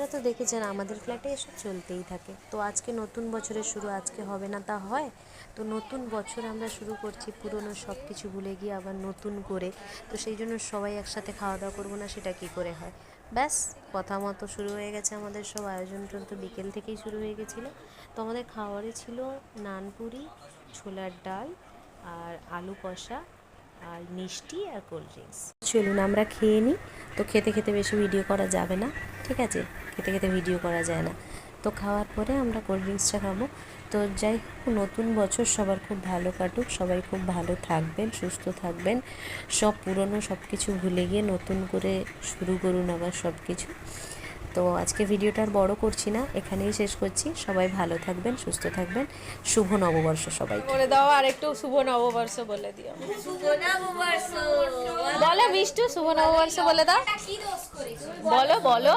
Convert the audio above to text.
আপনারা তো দেখেছেন আমাদের ফ্ল্যাটে এসব চলতেই থাকে। তো আজকে নতুন বছরের শুরু, আজকে হবে না তা হয়? তো নতুন বছর আমরা শুরু করছি পুরনো সব কিছু ভুলে গিয়ে আবার নতুন করে। তো সেই জন্য সবাই একসাথে খাওয়া দাওয়া করবো না, সেটা কি করে হয়? ব্যাস, কথা মতো শুরু হয়ে গেছে আমাদের সব আয়োজন। তো বিকেল থেকেই শুরু হয়ে গেছিলো। তো আমাদের খাবারে ছিল নানপুরি, ছোলার ডাল, আর আলু কষা, আর মিষ্টি, আর কোল্ড ড্রিঙ্কস। চলুন আমরা খেয়ে নিই। তো খেতে খেতে বেশি ভিডিও করা যাবে না, ঠিক আছে? খেতে খেতে ভিডিও করা যায় না। তো খাওয়ার পরে আমরা কোল্ড ড্রিঙ্কসটা খাবো। তো যাই হোক, নতুন বছর সবার খুব ভালো কাটুক, সবাই খুব ভালো থাকবেন, সুস্থ থাকবেন, সব পুরনো সব কিছু ভুলে গিয়ে নতুন করে শুরু করুন আবার সব কিছু। তো আজকে ভিডিওটা আর বড় করছি না, এখানেই শেষ করছি। সবাই ভালো থাকবেন, সুস্থ থাকবেন। শুভ নববর্ষ সবাইকে। বলে দাও, আর একটু শুভ নববর্ষ বলে দিও। শুভ নববর্ষ। বলো মিষ্টু, শুভ নববর্ষ বলে দাও। বলো বলো।